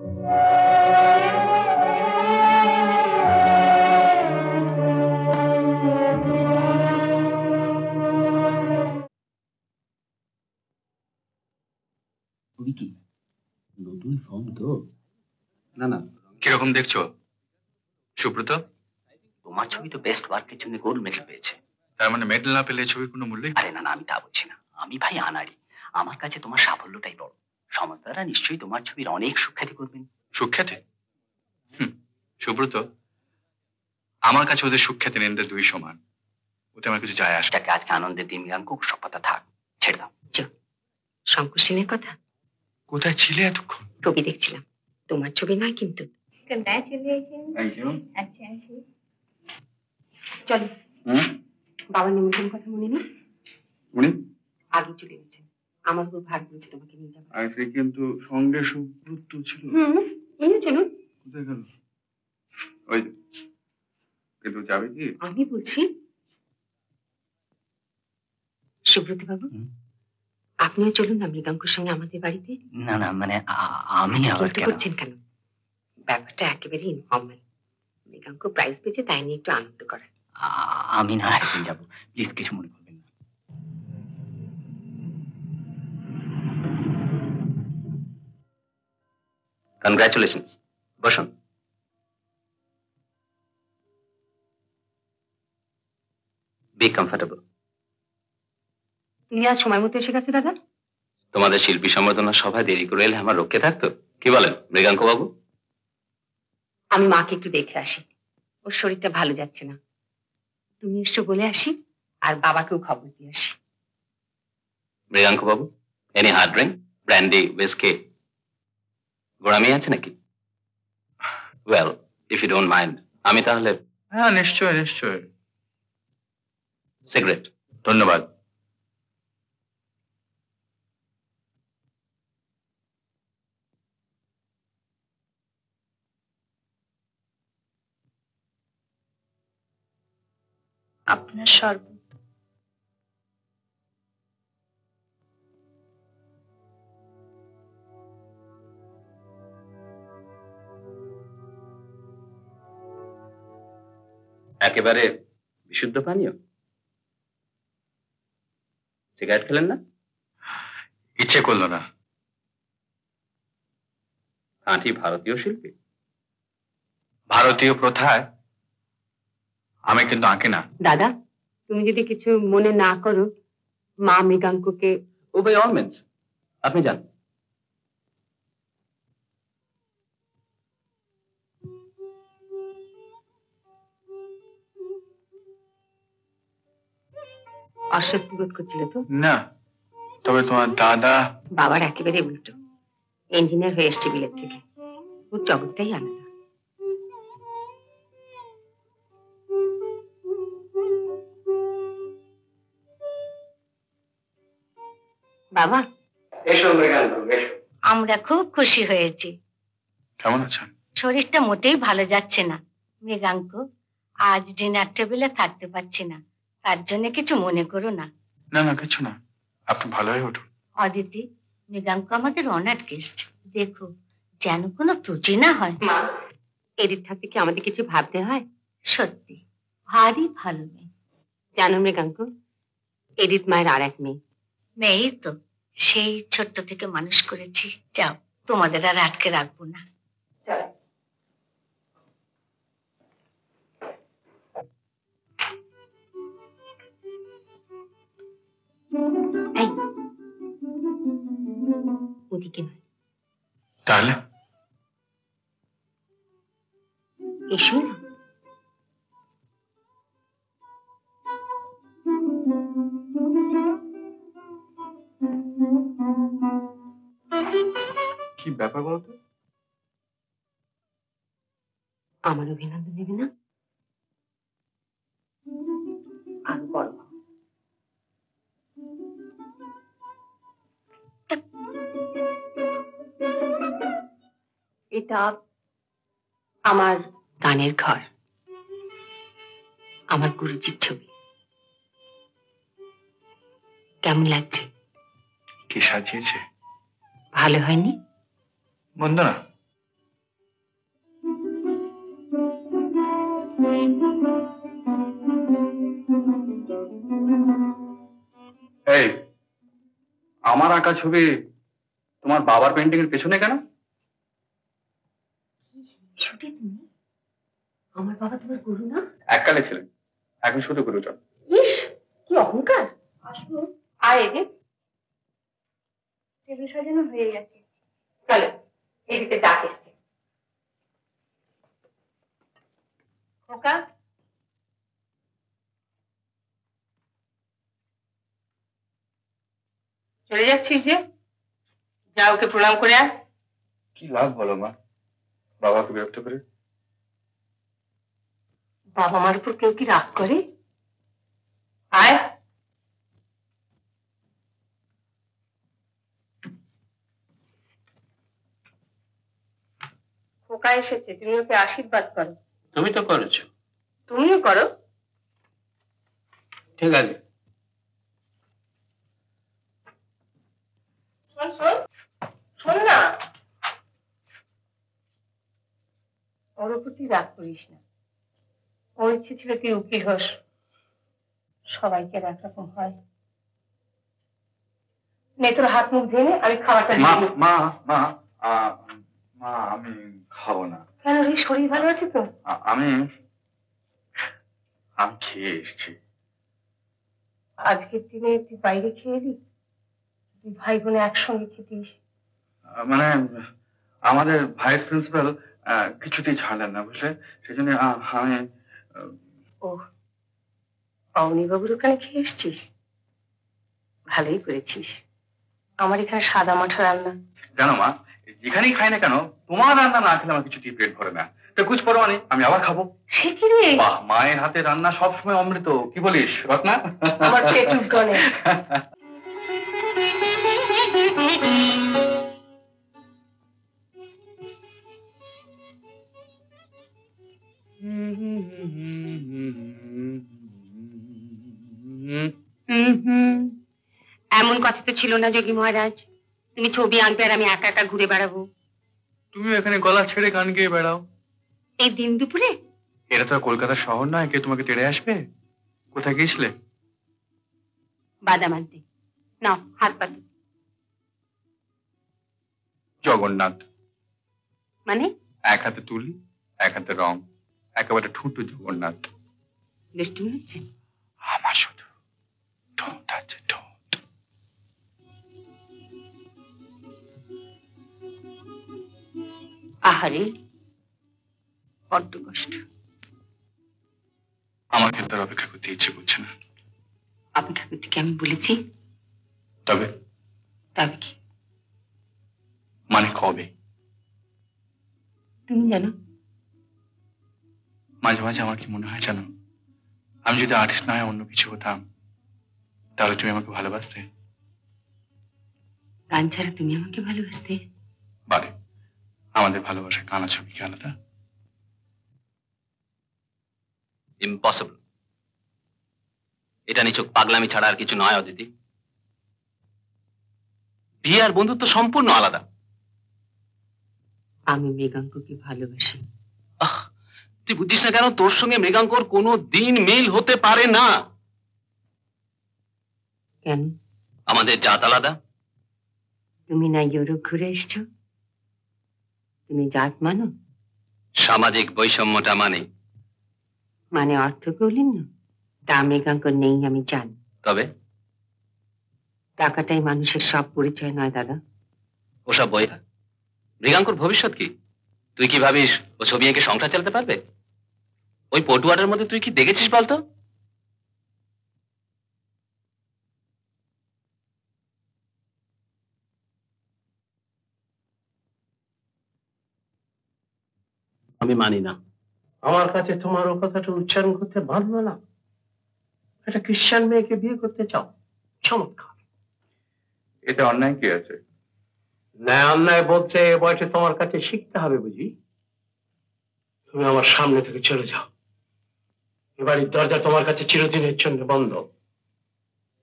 কি নতুন ফর্ম তো? না না, কিরকম দেখছো সুব্রত? তোমার ছবি তো বেস্ট ওয়ার্কের জন্য গোল্ড মেডেল পেয়েছে। তার মানে মেডেল না পেলে ছবির কোনো মূল্যই? আরে না না, আমি তা বলছি না। আমি ভাই আনাড়ি, আমার কাছে তোমার সাফল্যটাই বড়। সমাজদাররা নিশ্চয়ই তোমার ছবির অনেক সুখ্যাতি করবেন। সুখ্যাতি? সুব্রত, আমার কাছে ওদের সুখ্যাতি নিন্দে দুই সমান। ওতে আমার কিছু যায় আসে। যাকে আজকে আনন্দের দিন মিলাঙ্ক, সব কথা থাক, ছেড়ে দাও। শঙ্কর সেনের কথা কোথায় ছিলে এতক্ষণ? ছবি দেখছিলাম, তোমার ছবি নয় কিন্তু। Thank you. আচ্ছা আসি, চলো। বাবার নিমন্ত্রণ কথা মনে নেই? উনি আগে চলে গেছেন, আমার উপর ভার করেছে তোমাকে নিয়ে যাবো। আজকে কিন্তু সঙ্গে সুব্রত ছিল। নিয়ে চলুন। কোথায় গেল? ওই কিন্তু যাবে কি? আমি বলছি সুব্রত বাবু, আপনিও চলুন না মৃগাঙ্কুর সঙ্গে আমাদের বাড়িতে। না না, মানে আমি আবার কেন? করছেন কেন? ব্যাপারটা একেবারে ইনফর্মাল। মৃগাঙ্ক প্রাইজ পেয়েছে, তাই নিয়ে একটু আনন্দ করা। আমি না একদিন যাবো, প্লিজ কিছু মনে করবেন না। কনগ্রাচুলেশন, বসুন। B comfortable. তুমি আজ সময় মতো এসে গেছে দাদা। তোমাদের শিল্পী সম্বর্ধনা সভায় দেরি করে এলে আমার রক্ষে থাকতো? কি বলেন মৃগাঙ্ক বাবু? আমি মাকে একটু দেখে আসি, ওর শরীরটা ভালো যাচ্ছে না। তুমি এসো বলে আসি, আর বাবাকেও খবর দিয়ে আসি। মৃগাঙ্ক বাবু, any hard drink, brandy, whisky? গোড়ামি আছে নাকি? Well, if you don't mind, আমি তাহলে। হ্যাঁ নিশ্চয় নিশ্চয়। সিগারেট? ধন্যবাদ। আপনার শরবত। একেবারে বিশুদ্ধ পানীয়? সিগারেট খেলেন না? ইচ্ছে করলো না। খাঁটি ভারতীয় শিল্পী। ভারতীয় প্রথায় আমি কিন্তু আঁকি না। দাদা, তুমি যদি কিছু মনে না করো, মা মৃগাঙ্ককে। ও বাই অল মিনস, আপনি যান। অস্বস্তি বোধ করছিল তো? না, তবে তোমার দাদা। বাবার একেবারে উল্টো, ইঞ্জিনিয়ার হয়ে এসছে বিলেত থেকে। ওর জগৎটাই আলাদা। বাবা এসো মৃগাঙ্ক, এসো। আমরা খুব খুশি হয়েছি। কেমন আছেন? শরীরটা মোটেই ভালো যাচ্ছে না। মৃগাঙ্ক, আজ ডিনার টেবিলে থাকতে পারছি না, তার জন্য কিছু মনে করো না। না না, কিছু না, আপনি ভালো হয়ে উঠুন। অদিতি, মৃগাঙ্ক আমাদের অনার্ড গেস্ট, দেখো যেন কোনো ত্রুটি না হয়। মা, এদিক থাকতে কি আমাদের কিছু ভাবতে হয়? সত্যি ভারী ভালো মেয়ে। জানো মৃগাঙ্ক, এডিথ মায়ের আর এক মেয়ে। মেয়েই তো, সেই ছোট্ট থেকে মানুষ করেছি। যাও, তোমাদের আর আটকে রাখবো না। এই, ওদিকে নয়। তাহলে এসো না। কি ব্যাপার বলতো? আমার অভিনন্দন নেবে না? আরো বড় হও। এটা আমার গানের ঘর, আমার গুরুজির ছবি। কেমন লাগছে? কি সাজিয়েছে? ভালো হয়নি? মন্দ না। এই, আমার আঁকা ছবি তোমার বাবার পেন্টিং এর পেছনে কেন? ছুটি তুমি? আমার বাবা তোমার গুরু না? এককালে ছিলেন, এখন শুধু গুরুজন। ইস, কি অহংকার! আসবো? আয় এদিক। টেবিল সাজানো হয়ে গেছে, চলো এদিকে ডাক এসছে। খোকা, চলে যাচ্ছিস যে? যা, ওকে প্রণাম করে আয়। কি লাভ বলো মা, বাবাকে বিরক্ত করে? বাবা মার উপর কেউ কি রাগ করে? আয়। খোকা এসেছে, তুমি ওকে আশীর্বাদ করো। তুমি তো করেছো। তুমিও করো। ঠিক আছে। শোন শোন, শোন না, ওর উপর তুই রাগ করিস না। ওর ইচ্ছে ছিল তুই উকিল হোস। সবাইকে আর একরকম হয়। নে তোর হাত মুখ ধুয়ে নে, আমি খাবারটা মা দিয়ে দিই। মা মা মা, আমি খাবো না। কেন রে, শরীর ভালো আছে তো? আমি আমি খেয়ে এসেছি। আজকের দিনে তুই বাইরে খেয়ে এলি? তুই ভাই বোনে একসঙ্গে খেতিস। মানে আমাদের ভাইস প্রিন্সিপাল কিছুতেই ছাড়লেন না, বুঝলে? সেজন্য আমি ও, পাওনি বাবুর ওখানে খেয়ে এসছিস? ভালোই করেছিস। আমার এখানে সাদা মাঠা রান্না। জানো মা, যেখানেই খাই না কেন, তোমার রান্না না খেলে আমার কিছুতেই পেট ভরে না। তো কুছ পরোয়া নেই, আমি আবার খাবো। সে কি রে? বাহ, মায়ের হাতে রান্না সবসময় অমৃত, কি বলিস রত্না? আমার পেটুক গনে। এমন কথা তো ছিল না যোগী মহারাজ, তুমি ছবি আনবে আর আমি একা একা ঘুরে বেড়াবো। তুমি এখানে গলা ছেড়ে গান গেয়ে বেড়াও। এই দিন দুপুরে? এটা তো আর কলকাতার শহর নয়, কে তোমাকে তেড়ে আসবে? কোথায় গিয়েছিলে? বাদাম আনতে। নাও হাত পাতো। জগন্নাথ। মানে? এক হাতে তুলি, এক হাতে রং, একেবারে ঠুঁটু জগন্নাথ। দুষ্টুমি হচ্ছে? আমার শুধু ঠোঁট আছে, ঠোঁট। আহারে, বড্ড কষ্ট। আমার কিন্তু আর অপেক্ষা করতে ইচ্ছে করছে না। অপেক্ষা করতে কি আমি বলেছি? তবে তবে কি? মানে কবে? তুমি জানো। মাঝে মাঝে আমার কি মনে হয় জানো, আমি যদি আর্টিস্ট না হয় অন্য কিছু হতাম, তাহলে তুমি আমাকে ভালোবাসতে। গান ছাড়া তুমি আমাকে ভালোবাসতে? বারে, আমাদের ভালোবাসা কানা ছবি কি আলাদা? ইম্পসিবল। এটা নিছক পাগলামি ছাড়া আর কিছু নয় অদিতি। বিয়ে আর বন্ধুত্ব সম্পূর্ণ আলাদা। আমি মৃগাঙ্ককে ভালোবাসি। তুই বুঝিস না কেন? তোর সঙ্গে মৃগাঙ্কর কোনো দিন মিল হতে পারে না। কেন? আমাদের জাত আলাদা। তুমি না ইউরোপ ঘুরে এসছো? তুমি জাত মানো? সামাজিক বৈষম্যটা মানে অর্থ কৌলিন্য? তা মৃগাঙ্কর নেই, আমি জানি। তবে টাকাটাই মানুষের সব পরিচয় নয় দাদা। ওসব বই মৃগাঙ্কর ভবিষ্যৎ কি? তুই কি ভাবিস ও ছবি এঁকে সংসার চালাতে পারবে? ওই পটুয়াটার মধ্যে তুই কি দেখেছিস বলতো? আমি মানি না। আমার কাছে তোমার ও কথাটা উচ্চারণ করতে বাঁধলো না। একটা খ্রিস্টান মেয়েকে বিয়ে করতে চাও, চমৎকার। এতে অন্যায় কি আছে? ন্যায় অন্যায় বলতে এ বয়সে তোমার কাছে শিখতে হবে বুঝি। তুমি আমার সামনে থেকে চলে যাও। এ বাড়ির দরজা তোমার কাছে চিরদিনের জন্য বন্ধ।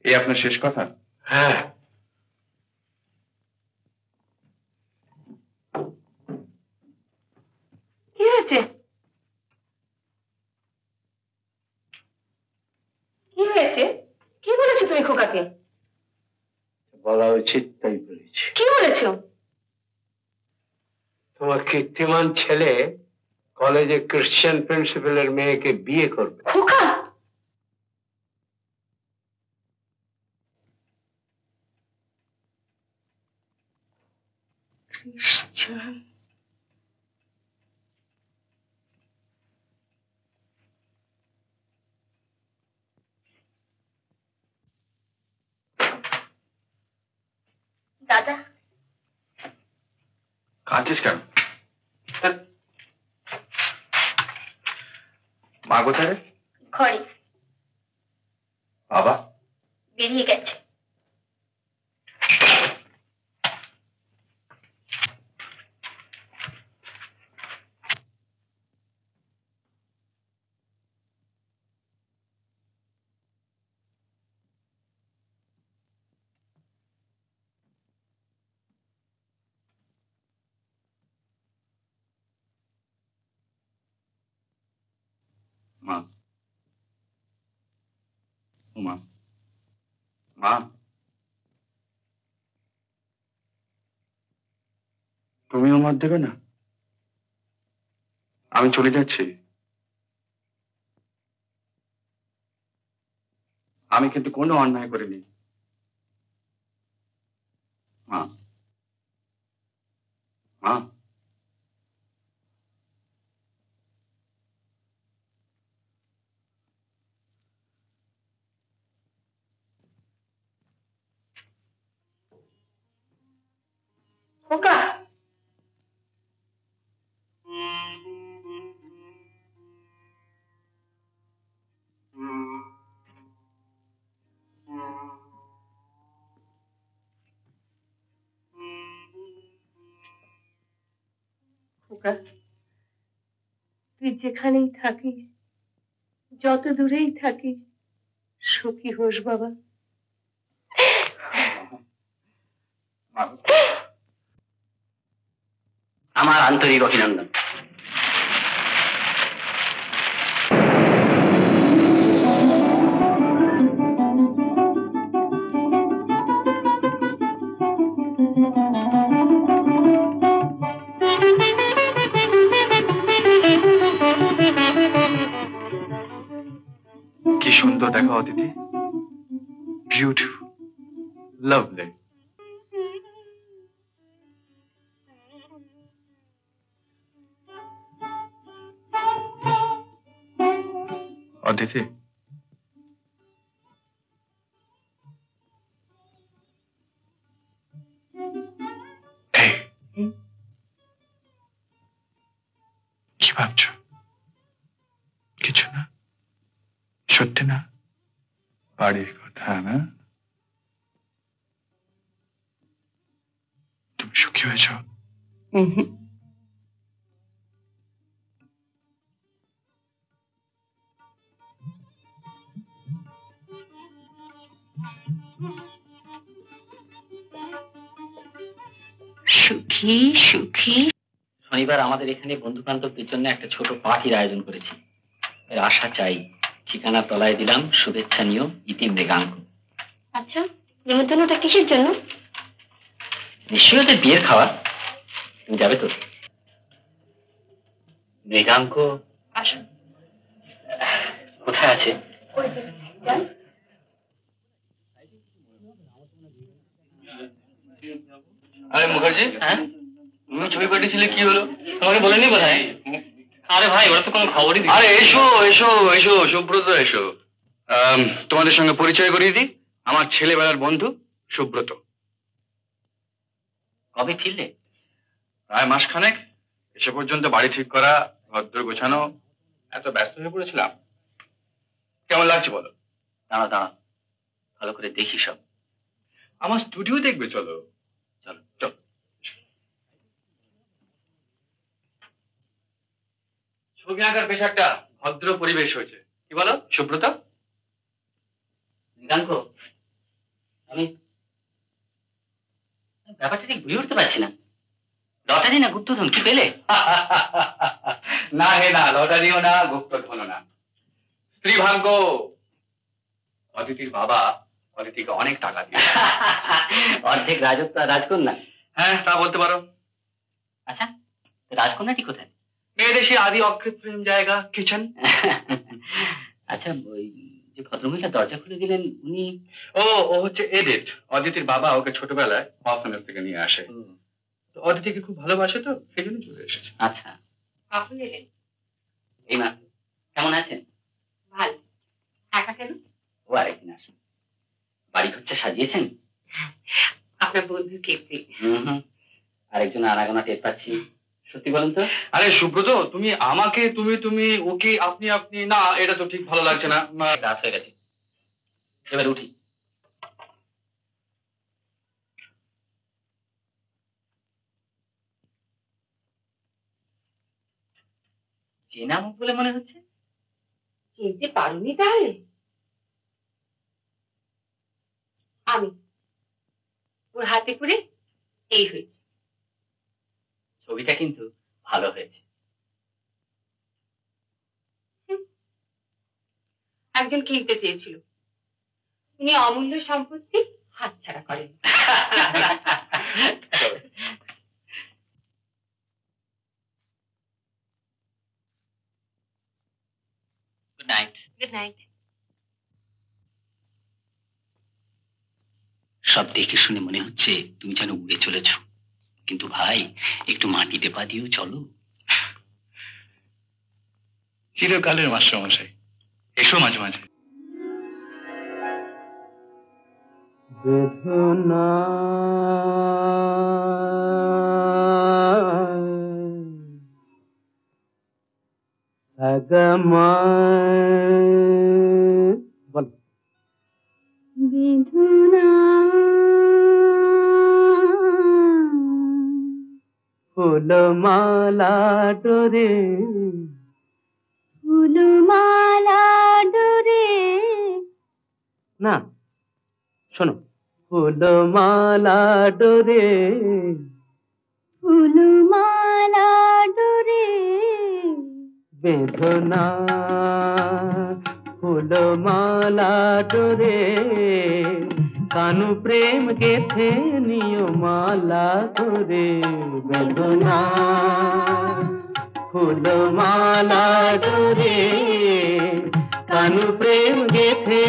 এই আপনার শেষ কথা? হ্যাঁ। কি হয়েছে? তুমি খোকাকে? বলা উচিত তাই বলেছি। কি বলেছো? তোমার কীর্তিমান ছেলে কলেজে ক্রিশ্চিয়ান প্রিন্সিপালের মেয়েকে বিয়ে করবে। খোকা, খ্রিস্টান? দাদা, কাঁদছিস কেন? মা কোথায় রে? ঘরে বাবা? বেরিয়ে গেছে। মা, ও মা, মা, তুমিও মত দেবে না? আমি চলে যাচ্ছি। আমি কিন্তু কোনো অন্যায় করিনি। মা, মা, খোকা, খোকা, তুই যেখানেই থাকিস, যত দূরেই থাকিস, সুখী হোস বাবা। মা। আমার আন্তরিক অভিনন্দন। কি সুন্দর দেখো অদিতি, বিউটিফুল, লাভলি। অদিতি, এই, কি ভাবছো? কিছু না? সত্যি না? বাড়ির কথা না? তুমি সুখী হয়েছো? সুখী সুখী। শনিবার আমাদের এখানে বন্ধু বান্ধবদের জন্য একটা ছোট পার্টির আয়োজন করেছি। এর আশা চাই। ঠিকানা তলায় দিলাম, শুভেচ্ছা নিও, ইতি মৃগাঙ্ক। আচ্ছা, নিমন্ত্রণটা কিসের জন্য? নিশ্চয়ই ওদের বিয়ের খাওয়া। তুমি যাবে তো? মৃগাঙ্ক আসুন। কোথায় আছে? আরে মুখার্জি, হ্যাঁ, তুমি ছবি পাঠিয়েছিলে, কি হলো? তোমাকে বলেনি বোধহয়? আরে ভাই, ওরা তো কোনো খবরই দিচ্ছে না। আরে এসো এসো এসো, সুব্রত এসো। তোমাদের সঙ্গে পরিচয় করিয়ে দিই, আমার ছেলেবেলার বন্ধু সুব্রত। কবে ফিরলে? প্রায় মাসখানেক। এসে পর্যন্ত বাড়ি ঠিক করা, ঘরদোর গোছানো, এত ব্যস্ত হয়ে পড়েছিলাম। কেমন লাগছে বলো? দাঁড়া দাঁড়া, ভালো করে দেখি সব। আমার স্টুডিও দেখবে, চলো চলো। চলো। ছবি আঁকার বেশ একটা ভদ্র পরিবেশ হয়েছে, কি বলো সুব্রত? মৃগাঙ্ক, আমি ব্যাপারটা ঠিক বুঝে উঠতে পারছি না। লটারি না গুপ্তধন, কি পেলে? না হে না, লটারিও না, গুপ্তধনও না, স্ত্রী ভাগ্য। অদিতির বাবা অদিতিকে অনেক টাকা দিয়ে। অর্ধেক রাজত্ব আর রাজকন্যা। হ্যাঁ, তা বলতে পারো। আচ্ছা, রাজকন্যাটি কোথায়? মেয়েদের সেই আদি অকৃত্রিম জায়গা, কিচেন। আচ্ছা, ওই যে ভদ্রমহিলা দরজা খুলে দিলেন, উনি? ও হচ্ছে এডিথ। অদিতির বাবা ওকে ছোটবেলায় অরফানেজ থেকে নিয়ে আসে। তো অদিতিকে খুব ভালোবাসে, তো সেই জন্য চলে এসেছে। আচ্ছা, কখন এলেন? এই মা, কেমন আছেন? ভালো। একা কেন? ও আরেকদিন আসুন। বাড়ি ঘরটা সাজিয়েছেন? আপনার বন্ধু কেপি। আরেকজন আনাগোনা টের পাচ্ছি। সত্যি বলুন তো। আরে সুব্রত, তুমি আমাকে তুমি তুমি ওকে আপনি আপনি, না এটা তো ঠিক ভালো লাগছে না। রাত হয়ে গেছে, এবার উঠি। চেনা মুখ বলে মনে হচ্ছে। চিনতে পারোনি তাহলে? আমি, ওর হাতে করে এই হয়েছে। ছবিটা কিন্তু ভালো হয়েছে। একজন কিনতে চেয়েছিল, উনি অমূল্য সম্পত্তি হাতছাড়া করেন। Good night. Good night. সব দেখে শুনে মনে হচ্ছে তুমি যেন উড়ে চলেছ, কিন্তু ভাই একটু মাটিতে পা দিয়েও চলো। চিরকালের মাস্টারমশাই, এসো মাঝে মাঝে। বেদনা সগমা বল। বেদনা ফুলমালা ডোরে ফুলমালা ডোরে। না, শোনো, ফুলমালা ডোরে ফুলমালা ডোরে বেদনা ফুলমালা ডোরে কানু প্রেম গেথে নিয় মালা করে বেদনা ফুলমালা ডোরে কানু প্রেম গেথে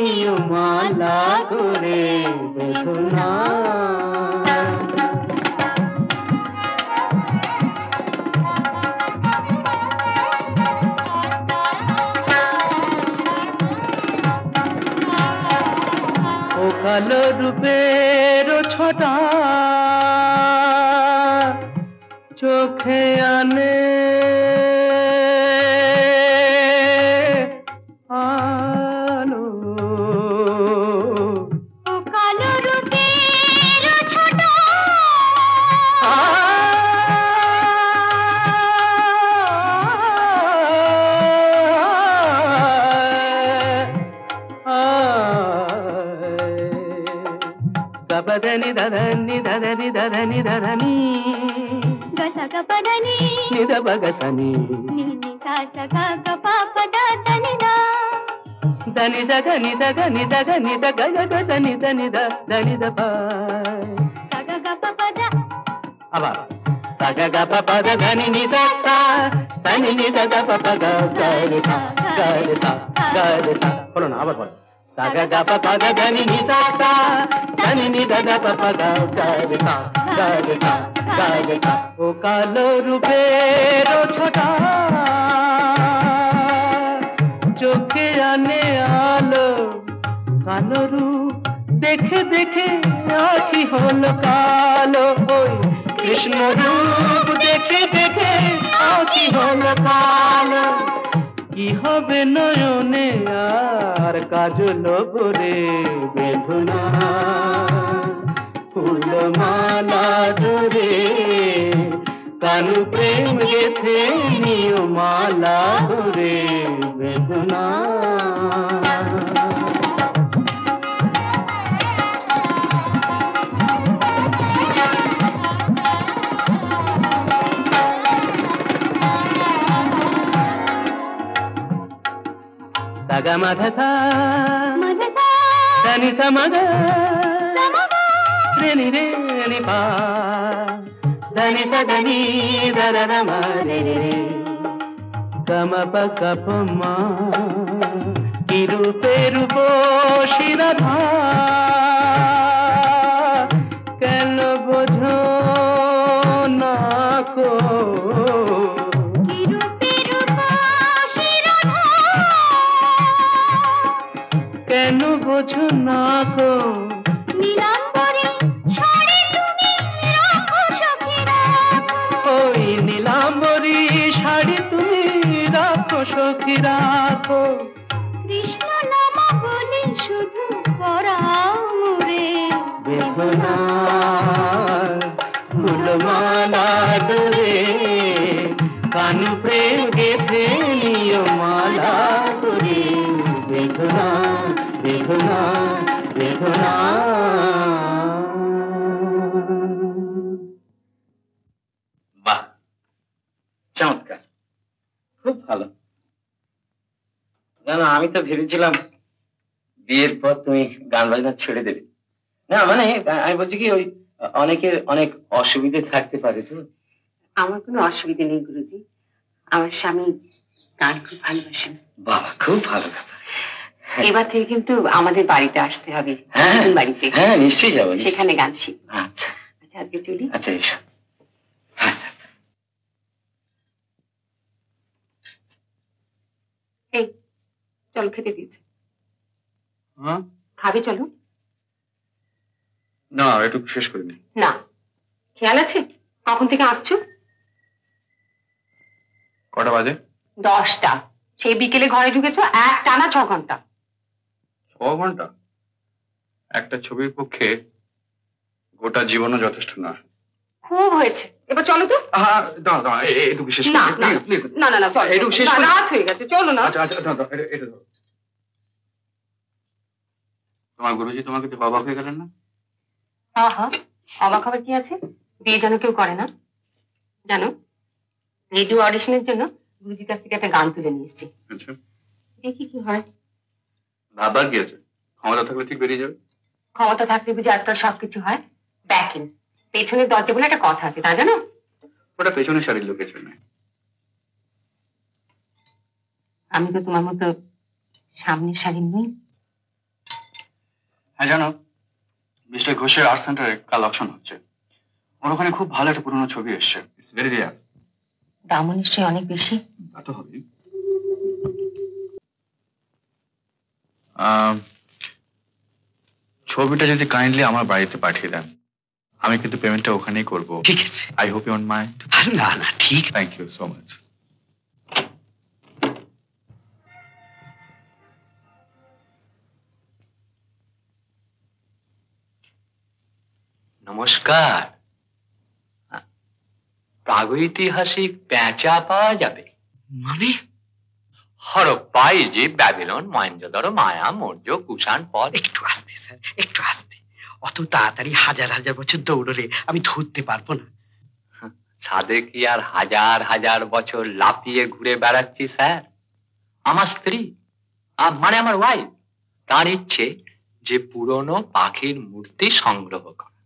নিয় মালা করে বেদনা। ও কালো রূপের ছটা চোখে আনে আলো। ও কালো রূপের ছোট గపదని దదని దదని దదని దదని గసగ పదని నిద బగసని నిని సాసగ గప పదని దని దగని దగని దగని దగ గసని దని దని దప సగ గప పద అబా సగ గప పద దని ని సా దని ని దగ ప గ గ సా గ సా বলো না, আবার বলো। సగ గప పద దని ని సా దని ని దగ ప గ గ సా ও কালো রূপের ছোটা চোখে আনে আলো কালো রূপ দেখে দেখে আখি হলো কালো। ওই কৃষ্ণ রূপ দেখে দেখে আখি হলো কালো। কি হবে নয়নে আর কাজল ভরে বেদনা ফুলমালা ডোরে কানু প্রেম গেথে নিয় মালা করে বেদনা। సగ మధసా మదసా దని సమగ రేని రేని పా దని సదని దరరమ రే గమ పగ పమ ఇరు పేరు పోషిరధా কেন বোঝো না কো কেন বোঝো না কো ওই নীলাম্বরী শাড়ি তুমি রাখো সখী রাখো কৃষ্ণ নাম বলে শুধু পরাও মোরে বেদনা ফুলমালা ডোরে কানু প্রেম গেথে নিয় মালা করে বেদনা বেদনা বেদনা বাহ, চমৎকার, খুব ভালো। না না, আমি তো ভেবেছিলাম বিয়ের পর তুমি গান বাজনা ছেড়ে দেবে। না মানে আমি বলছি কি, ওই অনেকের অনেক অসুবিধে থাকতে পারে। তো আমার কোনো অসুবিধে নেই গুরুজি, আমার স্বামী গান খুব ভালোবাসেন। বাবা, খুব ভালো কথা। এবার থেকে কিন্তু আমাদের বাড়িতে আসতে হবে। হ্যাঁ বাড়িতে, হ্যাঁ নিশ্চয়ই যাবো, সেখানে গান শিখবো। আচ্ছা আচ্ছা, আজকে চলি। আচ্ছা এসো। এই চলো, খেতে দিয়েছে। খাবে চলো। না, একটু শেষ করিনি। না, খেয়াল আছে কখন থেকে আঁকছো? কটা বাজে? 10টা। সেই বিকেলে ঘরে ঢুকেছো, এক টানা 6 ঘন্টা। 6 ঘন্টা? একটা ছবির পক্ষে গোটা জীবনও যথেষ্ট না। খুব হয়েছে, এবার চলো তো। দাঁড়া দাঁড়া, একটু বিশেষ না প্লিজ। না না না, চলো, একটু শেষ না, করি। রাত হয়ে গেছে, চলো না। আচ্ছা আচ্ছা, দাঁড়া, এটা ধরো। তোমার গুরুজি তোমাকে তো অবাক হয়ে গেলেন না? হ্যাঁ হ্যাঁ, অবাক হবার কি আছে? বিয়ে যেন কেউ করে না জানো। রেডিও অডিশনের জন্য গুরুজির কাছ থেকে একটা গান তুলে নিয়ে এসেছি। আচ্ছা, দেখি কি হয়। ভাবার কি আছে, ক্ষমতা থাকলে ঠিক বেরিয়ে যাবে। ক্ষমতা থাকলে বুঝি আজকাল সবকিছু হয়? দেখেন, পেছনের দরজা বলে একটা কথা আছে, তা জানো? ওটা পেছনের শাড়ির লোকের জন্য। আমি তো তোমার মতো সামনের শাড়ির নই। হ্যাঁ জানো, মিস্টার ঘোষের আর্ট সেন্টারে কাল অকশন হচ্ছে। ওর ওখানে খুব ভালো একটা পুরনো ছবি এসছে, ইটস ভেরি রেয়ার। দামও নিশ্চয়ই অনেক বেশি। তা তো হবেই। ছবিটা যদি কাইন্ডলি আমার বাড়িতে পাঠিয়ে দেন, আমি কিন্তু পেমেন্টটা ওখানেই করবো। ঠিক আছে। I hope you don't mind. না না, ঠিক। Thank you so much. নমস্কার। প্রাগৈতিহাসিক পেঁচা পাওয়া যাবে? মানে Harappa, Egypt, Babylon, Mohenjodaro, Maya, Maurya, Kushan, পদ। একটু আস্তে স্যার, একটু আস্তে। অত তাড়াতাড়ি হাজার হাজার বছর দৌড়লে আমি ধরতে পারবো না। ছাদে কি আর হাজার হাজার বছর লাফিয়ে ঘুরে বেড়াচ্ছি স্যার? আমার স্ত্রী, মানে আমার ওয়াইফ, তার ইচ্ছে যে পুরনো পাখির মূর্তি সংগ্রহ করা,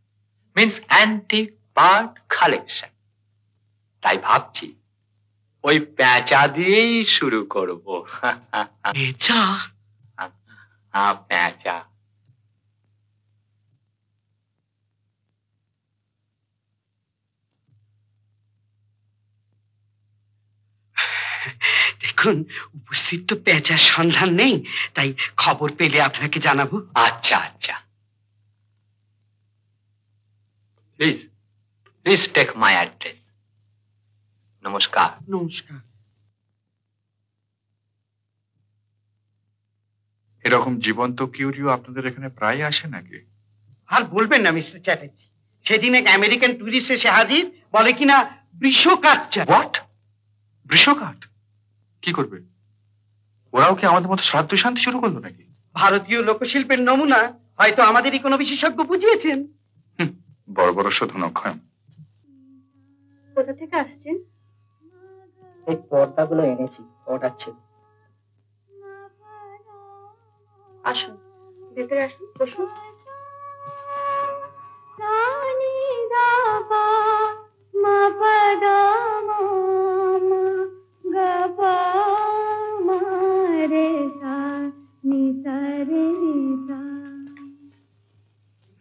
মিন্স অ্যান্টিক বার্ড কালেকশন। তাই ভাবছি ওই পেঁচা দিয়েই শুরু করব। পেঁচা? হ্যাঁ, পেঁচা। দেখুন, উপস্থিত তো পেঁচার সন্ধান নেই, তাই খবর পেলে আপনাকে জানাবো। আচ্ছা আচ্ছা, please please take my address. নমস্কার। নমস্কার। এরকম জীবন্ত কিউরিও আপনাদের এখানে প্রায় আসে নাকি? আর বলবেন না মিস্টার চ্যাটার্জি, সেদিন এক আমেরিকান টুরিস্ট এসে হাজির, বলে কিনা বৃষ কাটছে। হোয়াট? বৃষকাঠ? কি করবে? ওরাও কি আমাদের মতো শ্রাদ্ধ শান্তি শুরু করলো নাকি? ভারতীয় লোকশিল্পের নমুনা হয়তো আমাদেরই কোনো বিশেষজ্ঞ বুঝিয়েছেন। বড় বড় শোধনক্ষম। কোথা থেকে আসছেন? এই পর্দাগুলো এনেছি, অর্ডার ছিল। আসুন, ভেতরে আসুন, বসুন।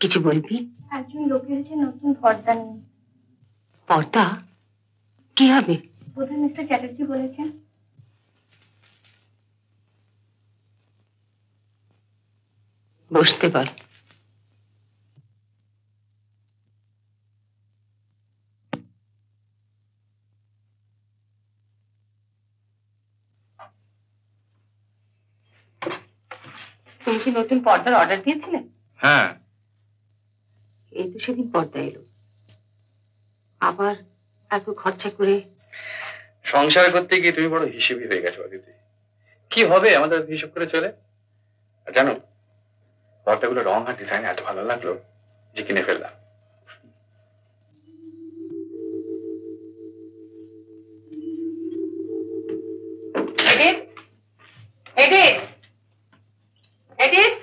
কিছু বলবি? একজন লোক এসেছে নতুন পর্দা নিয়ে। পর্দা? কি হবে? বোধহয় মিস্টার চ্যাটার্জি বলেছেন। বসতে বল। তুমি কি নতুন পর্দার অর্ডার দিয়েছিলে? হ্যাঁ, এই তো সেদিন পর্দা এলো, আবার এত খরচা করে। সংসার করতে গিয়ে তুমি বড় হিসেবি হয়ে গেছো অদিতি। কি হবে আমাদের হিসাব করে চলে। আর জানো, পর্দাগুলো রং আর ডিজাইন এত ভালো লাগলো যে কিনে ফেললাম। এডিট, এডিট, এডিট,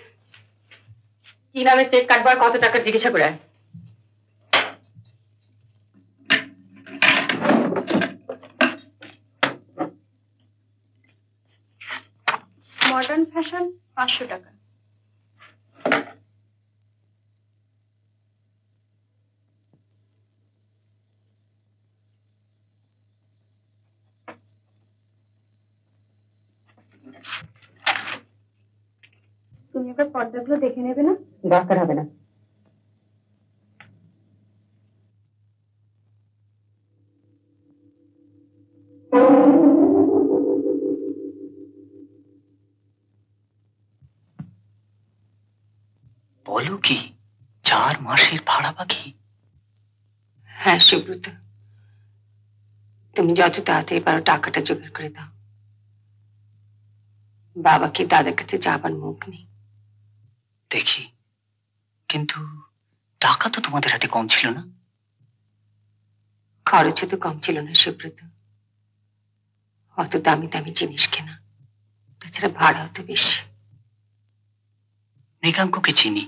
কি নামে চেক কাটবার, কত টাকা জিজ্ঞাসা করে? মডার্ন ফ্যাশন 500 টাকা। তুমি এবার পর্দাগুলো দেখে নেবে না? দরকার হবে না। বলো কি, 4 মাসের ভাড়া বাকি? হ্যাঁ সুব্রত, তুমি যত তাড়াতাড়ি পারো টাকাটা জোগাড় করে দাও। বাবাকে দাদার কাছে যাবার মুখ নেই। দেখি, কিন্তু টাকা তো তোমাদের হাতে কম ছিল না? খরচও তো কম ছিল না সুব্রত, অত দামি দামি জিনিস কেনা, তাছাড়া ভাড়াও তো বেশি। মৃগাঙ্ককে চিনি,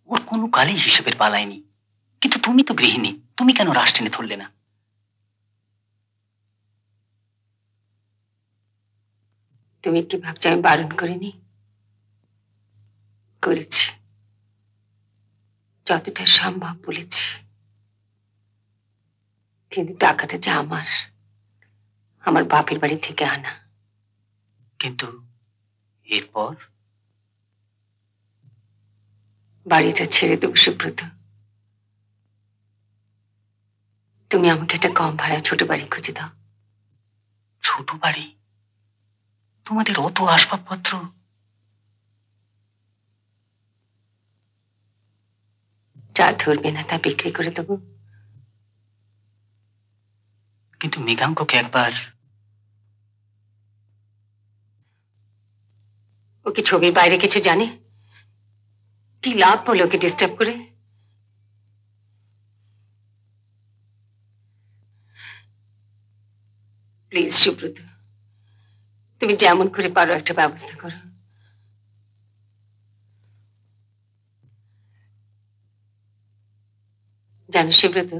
ওর কোনো কালেই হিসেবের পালায়নি। কিন্তু তুমি তো গৃহিণী, তুমি কেন রাশ টেনে ধরলে না? তুমি কি ভাবছো আমি বারণ করিনি? করেছি, যতটা সম্ভব বলেছি। কিন্তু টাকাটা যে আমার বাপের বাড়ি থেকে আনা। কিন্তু এরপর? বাড়িটা ছেড়ে দেবো সুব্রত। তুমি আমাকে একটা কম ভাড়া ছোট বাড়ি খুঁজে দাও। ছোট বাড়ি? তোমাদের অত আসবাবপত্র? যা ধরবে না তা বিক্রি করে দেবো। কিন্তু মৃগাঙ্ককে একবার। ও কি ছবির বাইরে কিছু জানে? কি লাভ হলো ওকে ডিস্টার্ব করে? প্লিজ সুব্রত, তুমি যেমন করে পারো একটা ব্যবস্থা করো। জানো সুব্রত,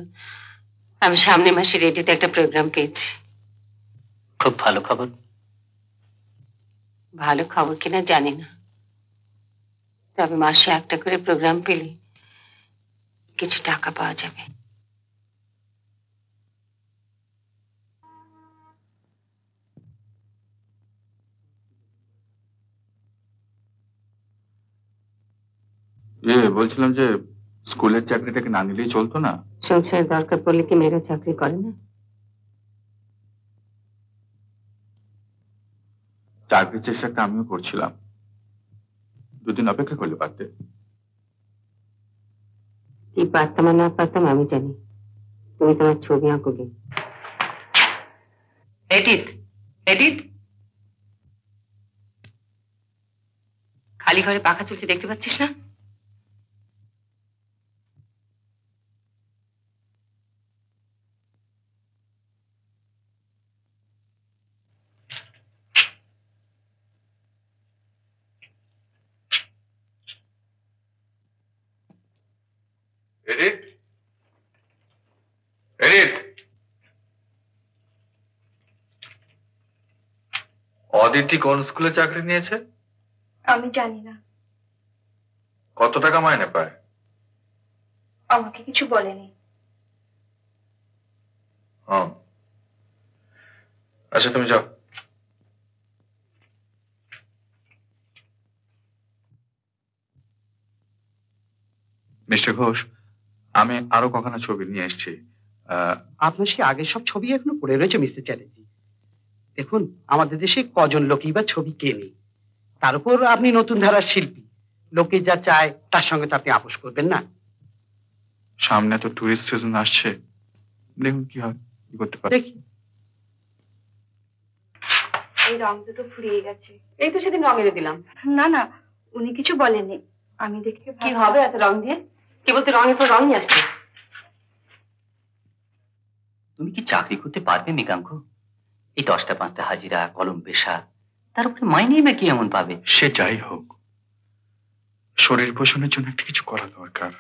আমি সামনের মাসে রেডিওতে একটা প্রোগ্রাম পেয়েছি। খুব ভালো খবর। ভালো খবর কিনা জানি না, তবে মাসে একটা করে প্রোগ্রাম পেলে কিছু টাকা পাওয়া যাবে। বলছিলাম যে স্কুলের চাকরিটাকে না নিলেই চলতো না? সংসারের দরকার পড়লে কি মেয়েরা চাকরি করে না? চাকরির চেষ্টাটা আমিও করছিলাম, দুদিন অপেক্ষা করলে পারতে। কি পারতাম আর না পারতাম আমি জানি। তুমি তোমার ছবি আঁকোগে। এডিট, এডিট, খালি ঘরে পাখা চলছে দেখতে পাচ্ছিস না? অদিতি কোন স্কুলে চাকরি নিয়েছে? আমি জানি না, কত টাকা মাইনে পায়? আমাকে কিছু বলেনি। আচ্ছা তুমি যাও। মিস্টার ঘোষ, আমি আরো কখনো ছবি নিয়ে এসেছি। আপনার সেই আগের সব ছবি এখনো পড়ে রয়েছে মিস্টার চ্যাটার্জি। দেখুন, আমাদের দেশে কজন লোকই বা ছবি কেনে, তার উপর আপনি নতুন ধারার শিল্পী, লোকে যা চায় তার সঙ্গে তো আপনি আপোষ করবেন না। সামনে তো টুরিস্ট সিজন আসছে, দেখুন কি হয়, কি করতে পারি। দেখি, এই রং দুটো ফুরিয়ে গেছে। এই তো সেদিন রং এনে দিলাম। না না, উনি কিছু বলেননি, আমি দেখে কি হবে এত রং দিয়ে? কেবল তো রঙের পর রঙই আসছে। তুমি কি চাকরি করতে পারবে মৃগাঙ্ক? এই 10টা 5টা হাজিরা, কলম পেশা, তার উপরে মাইনেই বা কি এমন পাবে? সে যাই হোক, শরীর পোষণের জন্য একটা কিছু করা দরকার।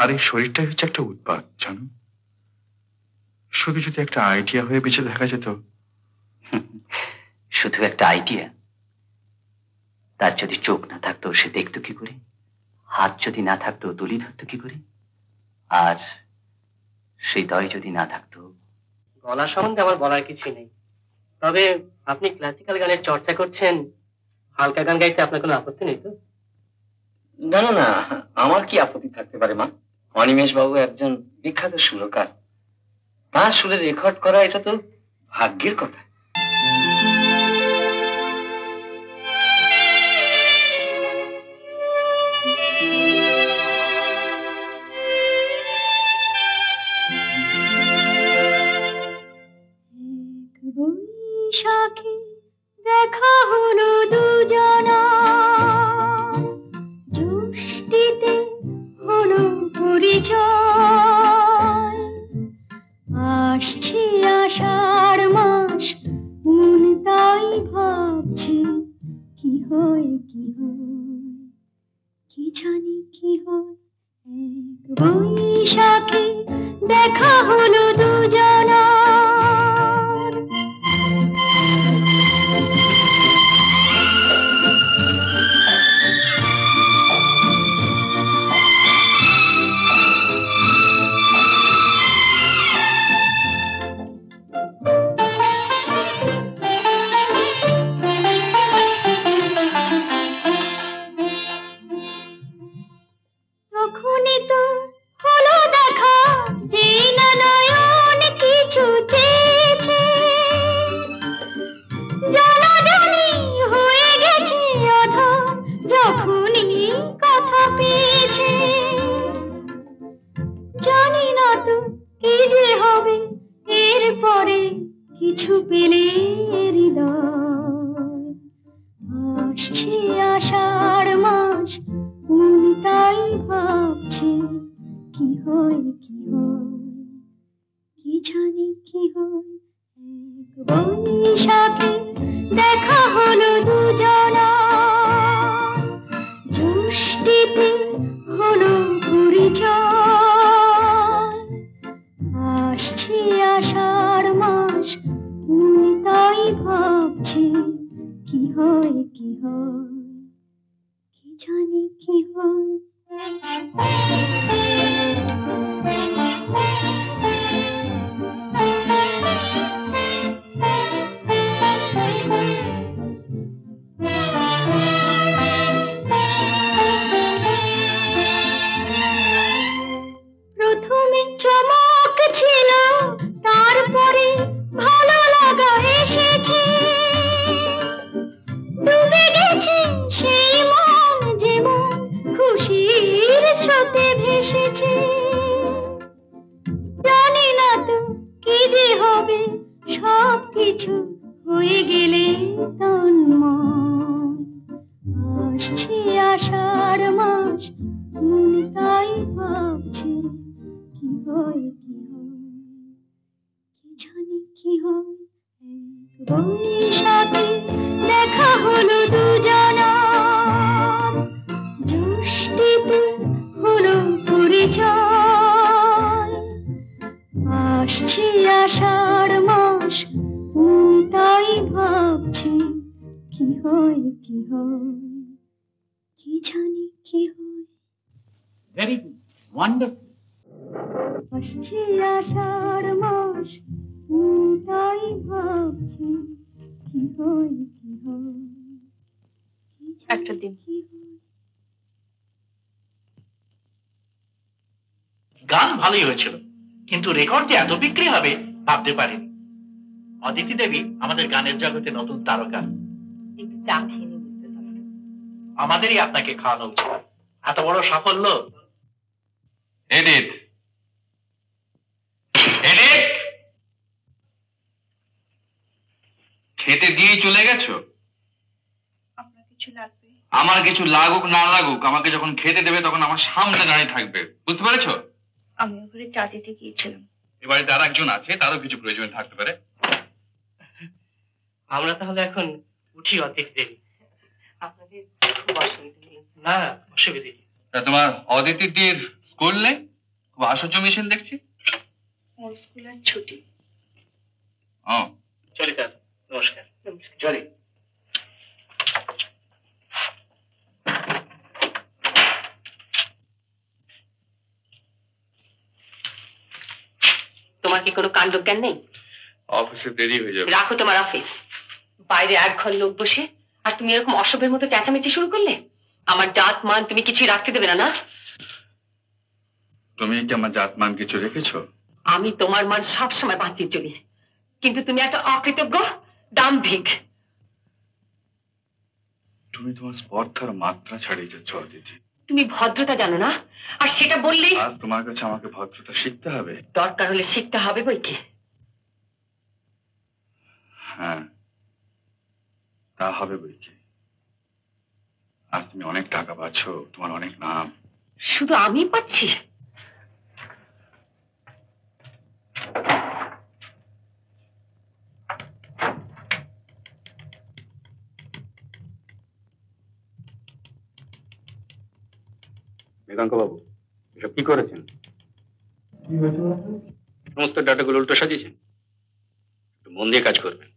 আর এই শরীরটাই হচ্ছে একটা উৎপাত, জানো। শুধু যদি একটা আইডিয়া হয়ে বেঁচে দেখা যেত। শুধু একটা আইডিয়া? তার যদি চোখ না থাকতো সে দেখতো কি করে? হাত যদি না থাকতো তুলি ধরতো কি করে? আর হৃদয় যদি না থাকতো? গলা সম্বন্ধে আমার বলার কিছুই নেই, তবে আপনি ক্লাসিক্যাল গানের চর্চা করছেন, হালকা গান গাইতে আপনার কোনো আপত্তি নেই তো? না না না, আমার কি আপত্তি থাকতে পারে মা? অনিমেষ বাবু একজন বিখ্যাত সুরকার, তার সুরে রেকর্ড করা এটা তো ভাগ্যের কথা। বৈশাখী দেখা হলো দুজনা, জ্যৈষ্ঠীতে হলো পরিচয়, আসছে আষাঢ় মাস, মন তাই ভাবছে কি হয় কি হয়, কি জানি কি হয়। এক বৈশাখী দেখা হলো দুজনা। তখনই তো হলো দেখা, যে না নয়ন কিছু চেয়েছে, জানাজানি হয়ে গেছে অধর যখনই কথা পেয়েছে। জানি না তো কি যে হবে এরপরে, কিছু পেলে হৃদয়। আসছে আষাঢ় মাস, মন তাই ভাবছে কি হয় কি হয়, কি জানি কি হয়। এক বৈশাখী দেখা হলো দুজনা, জ্যৈষ্ঠীতে হলো পরিচয়, আসছে আষাঢ় মাস, মন তাই ভাবছে কি হয় কি হয়, কি জানি কি হয়। প্রথমে চমক ছিল, তারপরে ভালো লাগা এসেছে, ডুবে গেছে সেই মন যেমন খুশির স্রোতে ভেসেছে। জানি না তো কি যে হবে, সব কিছু হয়ে গেলে তন্ময়। আসছে আষাঢ় মাস, মন তাই ভাবছে কি হয় কি হয়, কি জানি কি হয়। এক বৈশাখী দেখা হলো দুজনা, জ্যৈষ্ঠীতে হলো পরিচয়, আসছে আষাঢ় মাস, মন তাই ভাবছে কি জানি কি হয়। Very good, wonderful. আসছে আষাঢ় মাস, তাই ভাবছি কি হয় কি হয়। একটা দিন গান ভালোই হয়েছিল, কিন্তু রেকর্ড যে এত বিক্রি হবে ভাবতে পারিনি। অদিতি দেবী আমাদের গানের জগতে নতুন তারকা। একটু চা খেয়ে নিয়ে বুঝতে পারবে। আমাদেরই আপনাকে খাওয়ানো উচিত, এত বড় সাফল্য। এডিট, এডিট, খেতে দিয়ে চলে গেছো? আপনার কিছু লাগবে? আমার কিছু লাগুক না লাগুক, আমাকে যখন খেতে দেবে তখন আমার সামনে দাঁড়িয়ে থাকবে, বুঝতে পেরেছো? আমি ওখানে চা দিতে গিয়েছিলাম। এ বাড়িতে আর একজন আছে, তারও কিছু প্রয়োজন থাকতে পারে। আমরা তাহলে এখন উঠি অদিতি দেবী। আপনাদের খুব অসুবিধা নেই। না, অসুবিধা নেই। তা তোমার অদিতির স্কুল নেই? খুব আশ্চর্য মিশন দেখছি। ওর স্কুলের ছুটি। ও, চলি তার, নমস্কার। চলি। তোমার কি কোনো কাণ্ড জ্ঞান নেই? অফিসে দেরি হয়ে যাবে। রাখো তোমার অফিস। বাইরে এক ঘর লোক বসে আর তুমি এরকম অসভ্যের মতো চেঁচামেচি শুরু করলে। আমার জাত মান তুমি কিছুই রাখতে দেবে না, না? তুমি কি আমার জাতমান কিছু রেখেছো? আমি তোমার মান সবসময় বাঁচিয়ে চলি, কিন্তু তুমি একটা অকৃতজ্ঞ দাম্ভিক। তুমি তোমার স্পর্ধার মাত্রা ছাড়িয়ে যাচ্ছ অদিতি। তুমি ভদ্রতা জানো না, আর সেটা বললেই আর তোমার কাছে আমাকে ভদ্রতা শিখতে হবে। দরকার হলে শিখতে হবে বই কি। হ্যাঁ, তা হবে বই কি। আর তুমি অনেক টাকা পাচ্ছ, তোমার অনেক নাম। শুধু আমি পাচ্ছি? মৃগাঙ্ক বাবু, এসব কি করেছেন? সমস্ত ডাটাগুলো উল্টো সাজিয়েছেন। একটু মন দিয়ে কাজ করবেন।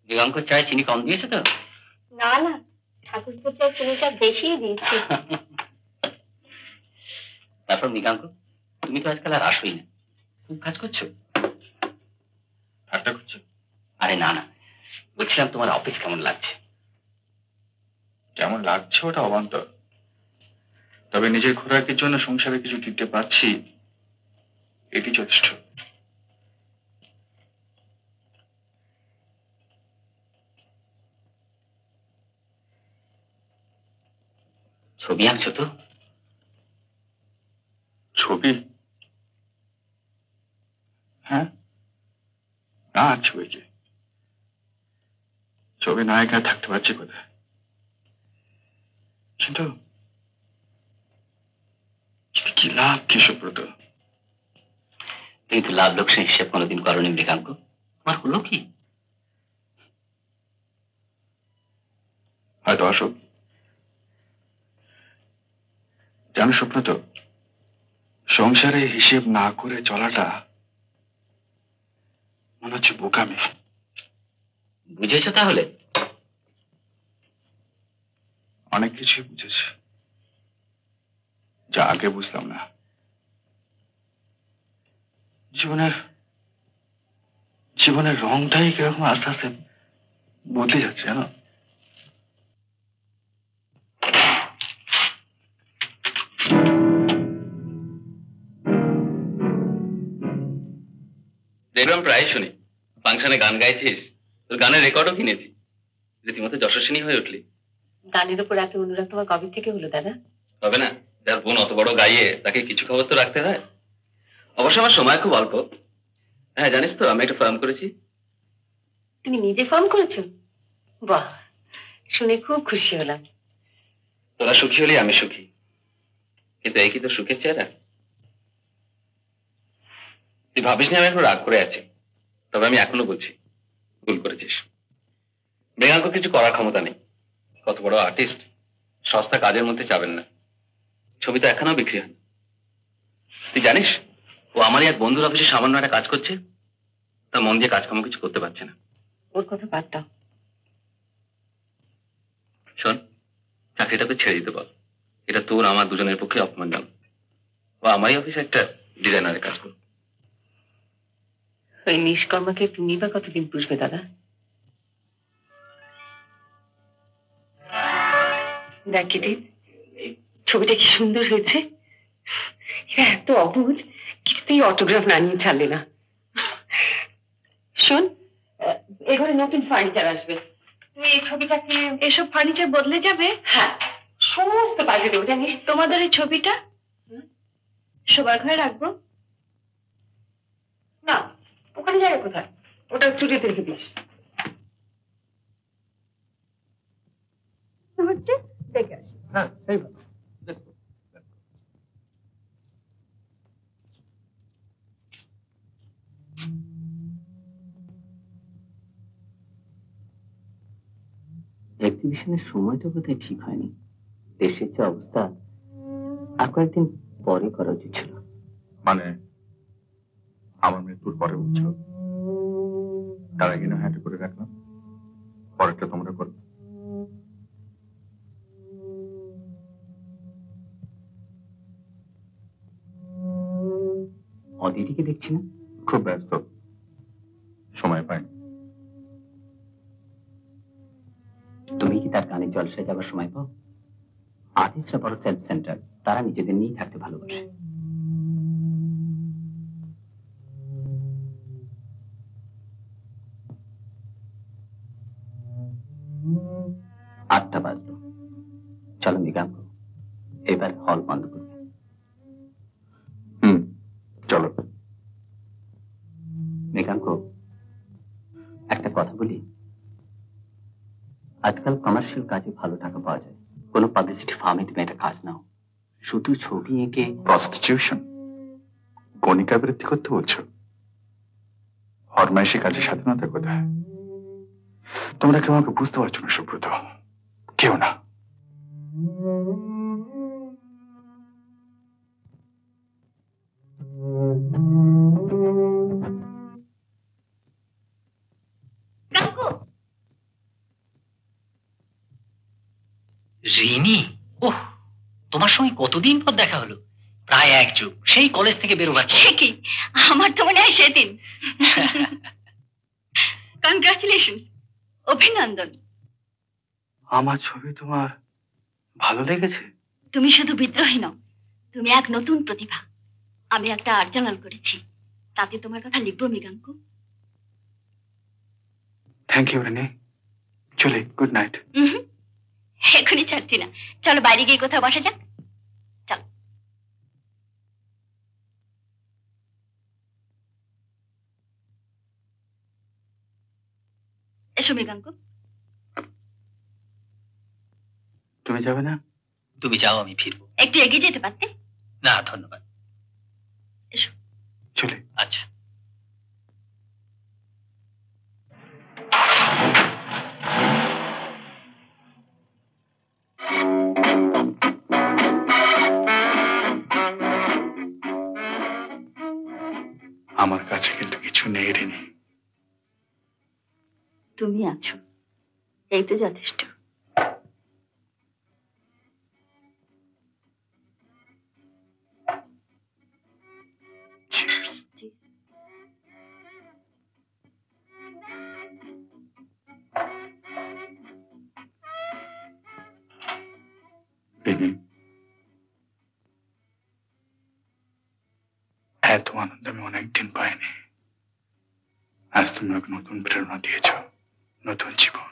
মৃগাঙ্ক চায় চিনি কম দিয়েছে তো? না না, ঠাকুর চাই চিনিটা বেশিই দিয়েছি। তারপর মৃগাঙ্ক, তুমি তো আজকাল আর আসোই না, খুব কাজ করছো। ঠাট্টা করছো? আরে না না, বলছিলাম তোমার অফিস কেমন লাগছে? কেমন লাগছে ওটা অবান্তর, তবে নিজের খোরাকের জন্য সংসারে কিছু দিতে পারছি, এটি যথেষ্ট। ছবি আঁকছো তো? ছবি? হ্যাঁ, না আঁকছি বই কি। ছবি নায়িকা থাকতে পারছি কোথায়? কিন্তু কি লাভ কি সুব্রত? তুমি তো লাভ লোকসান হিসেব কোনোদিন করোনি মৃগাঙ্ক, আমার হলো কি? হয়তো অসুখ। জানো সুব্রত, সংসারে হিসেব না করে চলাটা মনে হচ্ছে বোকামি। বুঝেছো তাহলে? অনেক কিছুই বুঝেছি, যা আগে বুঝলাম না। জীবনের রংটাই কিরকম আস্তে আস্তে বদলে যাচ্ছে, জানো? দেখলাম প্রায় শুনি ফাংশনে গান গাইছিস, তোর গানের রেকর্ডও কিনেছি। রীতিমতো যশস্বিনী হয়ে উঠলি। গানের উপর এত অনুরাগ তোমার কবে থেকে হলো দাদা? হবে না, যার বোন অত বড় গাইয়ে তাকে কিছু খবর তো রাখতে হয়। অবশ্য আমার সময় খুব অল্প। হ্যাঁ জানিস তো, আমি একটা ফার্ম করেছি। তুমি নিজে ফোন করেছো? বাহ, শুনে খুব খুশি হলাম। তোরা সুখী হলে আমি সুখী, কিন্তু এই কি তোর সুখের চেহারা? তুই ভাবিস না আমি এখন রাগ করে আছি, তবে আমি এখনো বলছি ভুল করেছিস। মৃগাঙ্ক কিছু করার ক্ষমতা নেই, কত বড় আর্টিস্ট, সস্তা কাজের মধ্যে যাবেন না। ছবি তো এখনো বিক্রি হয়। তুই জানিস ও আমারই এক বন্ধুর অফিসে সামান্য একটা কাজ করছে, তা মন দিয়ে কাজকর্ম কিছু করতে পারছে না। ওর কথা বাদ দাও। শোন, চাকরিটা তো ছেড়ে দিতে বল। এটা তোর আমার দুজনের পক্ষে অপমানজনক। ও আমারই অফিসে একটা ডিজাইনারের কাজ করো। ওই নিষ্কর্মাকে তুমি বা কতদিন পুষবে দাদা? দেখ কেটি, ছবিটা কি সুন্দর হয়েছে। এটা এত অবুঝ, কিছুতেই অটোগ্রাফ না নিয়ে ছাড়লে না। শোন, এ ঘরে নতুন ফার্নিচার আসবে। তুই এই ছবিটাকে, এসব ফার্নিচার বদলে যাবে? হ্যাঁ, সমস্ত কাজে দেবো জানিস। তোমাদের এই ছবিটা শোবার ঘরে রাখবো না, ওখানে যাবে কোথায়? ওটা স্টুডিওতে রেখে দিস। হচ্ছে দেখে আসি। হ্যাঁ, সেই ভালো। এক্সিবিশনের সময়টা বোধহয় ঠিক হয়নি। দেশের যে অবস্থা, আর কয়েকদিন পরে করা উচিত ছিল। মানে আমার মৃত্যুর পরে বলছো? তার আগে না হ্যাঁ করে রাখলাম, পরেরটা তোমরা করো। অদিতিকে দেখছি না। খুব ব্যস্ত, সময় পাই। তুমি কি তার গানের জলসায় যাবার সময় পাও? আর্টিস্টরা বড় সেলফ সেন্টার, তারা নিজেদের নিয়েই থাকতে ভালোবাসে। আটটা বাজলো, চলো মৃগাঙ্ক, এবার হল বন্ধ করবে। চলো। মৃগাঙ্ক, একটা কথা বলি, আজকাল কমার্শিয়াল কাজে ভালো টাকা পাওয়া যায়। কোনো পাবলিসিটি ফার্মে তুমি একটা কাজ নাও, শুধু ছবি এঁকে। প্রস্টিটিউশন, গণিকা বৃত্তি করতে বলছো? ফরমাইশি কাজে স্বাধীনতা কোথায়? তোমরা কেউ আমাকে বুঝতে পারছো না সুব্রত, কেউ না। রিনি, ওহ, তোমার সঙ্গে কতদিন পর দেখা হলো। প্রায় এক যুগ, সেই কলেজ থেকে বেরোবার পর। সে কি, আমার তো মনে হয় সেদিন। কনগ্রাচুলেশন, অভিনন্দন। আমার ছবি তোমার ভালো লেগেছে? তুমি শুধু বিদ্রোহী নও, তুমি এক নতুন প্রতিভা। আমি একটা আর্ট জার্নাল করেছি, তাতে তোমার কথা লিখবো মৃগাঙ্ক। থ্যাংক ইউ রিনি, চলে, গুড নাইট। এখনই ছাড়ছি না, চলো বাইরে গিয়ে কোথাও বসা যাক। চলো। এসো মৃগাঙ্ক। তুমি যাবে না? তুমি যাও, আমি ফিরবো। একটু এগিয়ে যেতে পারতে? না ধন্যবাদ। এসো। চলে। আচ্ছা। আমার কাছে কিন্তু কিছু নেই রিনি। তুমি আছো, এই তো যথেষ্ট। রিনি, এত আনন্দ আমি অনেকদিন পাইনি। আজ তুমি আমাকে নতুন প্রেরণা দিয়েছ, নতুন জীবন।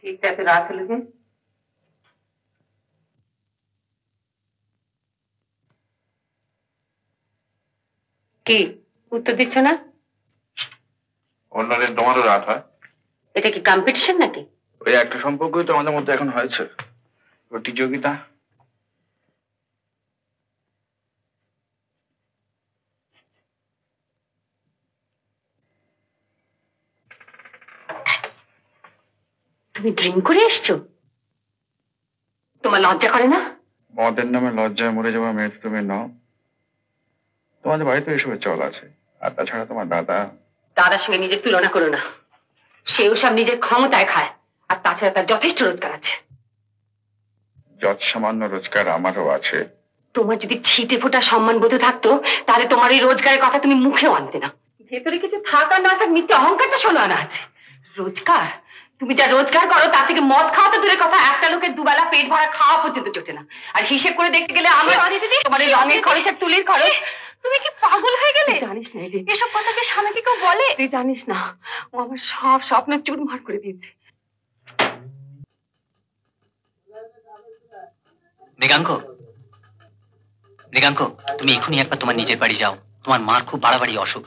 ঠিক আছে, রাত হলো যে। কি উত্তর দিচ্ছ না? অন্যদিন তোমারও রাত হয়। এটা কি কম্পিটিশন নাকি? ওই একটা সম্পর্কই তো আমাদের মধ্যে এখন হয়েছে, প্রতিযোগিতা। তুমি ড্রিঙ্ক করে এসছো? তোমার লজ্জা করে না? মদের নামে লজ্জায় মরে যাওয়া মেয়ে তো তুমি নও। তোমাদের বাড়িতে এসবের চল আছে। আর তাছাড়া তোমার দাদার সঙ্গে নিজের তুলনা করো না। সেও সব নিজের ক্ষমতায় খায়, আর তাছাড়া তার যথেষ্ট রোজগার আছে। যত সামান্য রোজগার আমারও আছে। তোমার যদি ছিটে ফোটা সম্মান বোধ থাকতো, তাহলে তোমার এই রোজগারের কথা তুমি মুখেও আনতে না। ভেতরে কিছু থাক আর না থাক, মিথ্যে অহংকারটা ষোলো আনা আছে। রোজগার, তুমি যা রোজগার করো তার থেকে মদ খাওয়া তো দূরের কথা, একটা লোকের দুবেলা পেট ভরা খাওয়া পর্যন্ত জোটে না। আর হিসেব করে দেখতে গেলে আমার তোমার এই রঙের খরচ আর তুলির খরচ। তুমি কি পাগল হয়ে গেলে? জানিস না এসব কথা কি স্বামীকে কেউ বলে? তুই জানিস না, ও আমার সব স্বপ্ন চুরমার করে দিয়েছে। মৃগাঙ্ক, মৃগাঙ্ক, তুমি এখনই একবার তোমার নিজের বাড়ি যাও। তোমার মার খুব বাড়াবাড়ি অসুখ।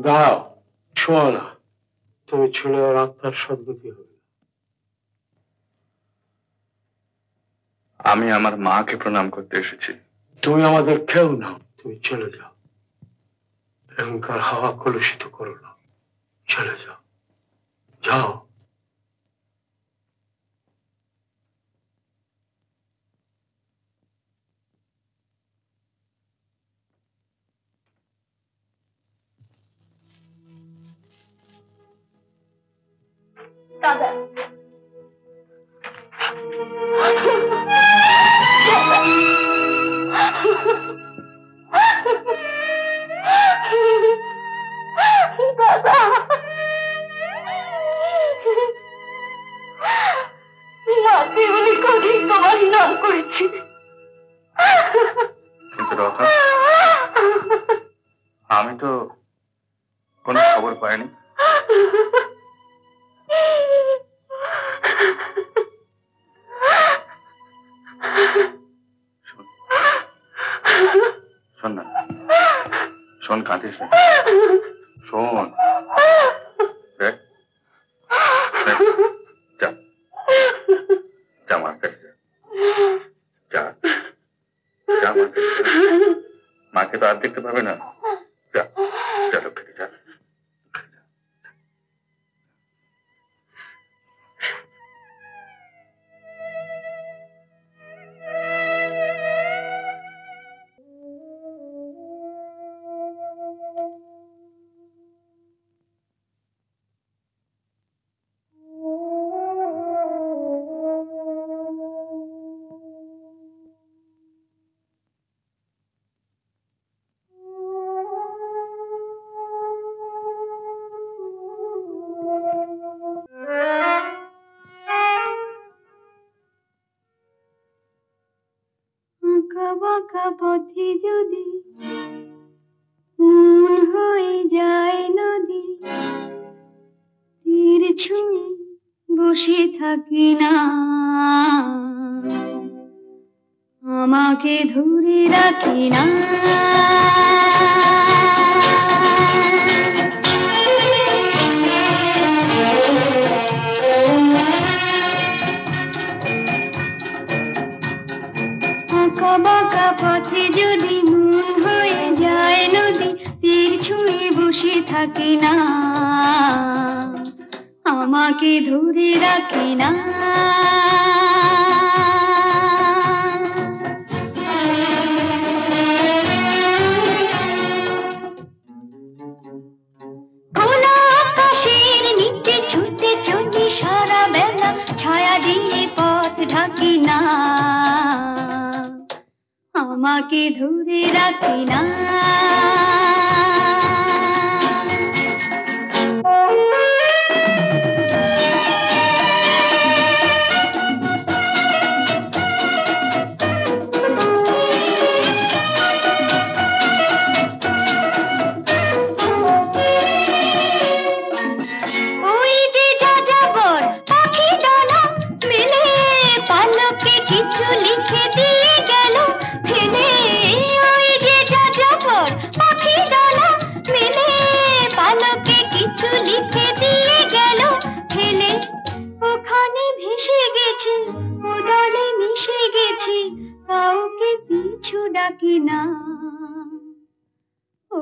দাও, শোনো না, তুমি ছুলে ওর আত্মার সদ্গতি হবে। আমি আমার মাকে প্রণাম করতে এসেছি। তুমি আমাদের কেউ নাও, তুমি চলে যাও। এখনকার হাওয়া কলুষিত করো না, চলে যাও, যাও। দাদা, মাকে বলে কদিন তোমার নাম করেছি, কিন্তু রতন, আমি তো কোনো খবর পাইনি। শোন না, শোন, কাঁদিস না, শোন। দেখ, যা যা মার কাছে যা, যা মার কাছে। মাকে তো আর দেখতে পাবে না। যা যা, লক্ষ্মীকে যা। বাঁকা পথে যদি মন হয়ে যায় নদী, তীর ছুঁয়ে বসে থাকি না, আমাকে ধরে রাখি না। বাঁকা পথে যদি মন হয়ে যায় নদী, তীর ছুঁয়ে বসে থাকি না, আমাকে ধরে রাখি না। খোলা আকাশের নিচে ছুটে চলি সারা বেলা, ছায়া দিয়ে পথ ঢাকি না, আমাকে ধরে রাখি না। ওই যে যাযাবর পাখি ডানা মেলে পালকে কিছু লিখে দিয়ে গেল ফেলে। ওই যে যাযাবর পাখি ডানা মেলে পালকে কিছু লিখে দিয়ে গেল ফেলে। ওখানে ভেসে গেছে উদলে মিশে গেছে কাউকে পিছু ডাকি না। ও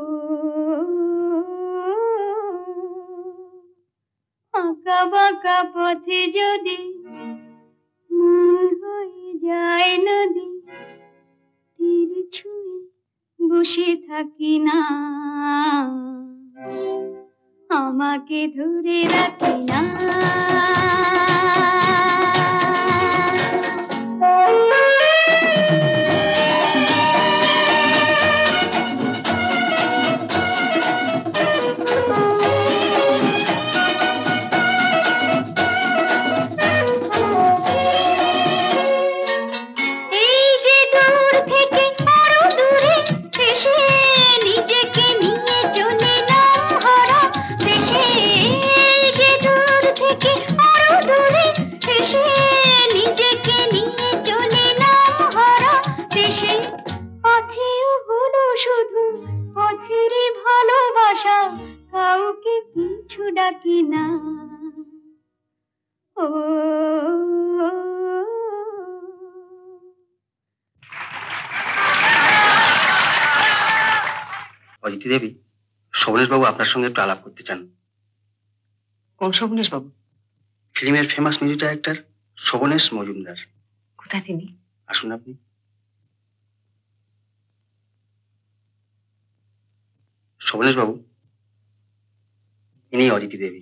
আঁকা বাঁকা পথে যদি মন হয়ে যায় নদী তীর ছুঁয়ে বসে থাকি না। আমাকে ধরে রাখি না। এই যে দূর থেকে আরো দূরে এসে নিজেকে নিয়ে চলে নাম হারা দেশে। এই যে দূর থেকে আরো দূরে এসে নিজেকে নিয়ে চলে নাম হারা দেশে। পথেও হলো শুধু পথেরই ভালোবাসা কাউকে পিছু ডাকি না। ও অদিতি দেবী, শোভনেশ বাবু আপনার সঙ্গে একটু আলাপ করতে চান। কোন শোভনেশ বাবু? ফিল্মের ফেমাস মিউজিক ডাইরেক্টর শোভনেশ মজুমদার। কোথায় তিনি? আসুন আপনি। শোভনেশ বাবু, ইনি অদিতি দেবী।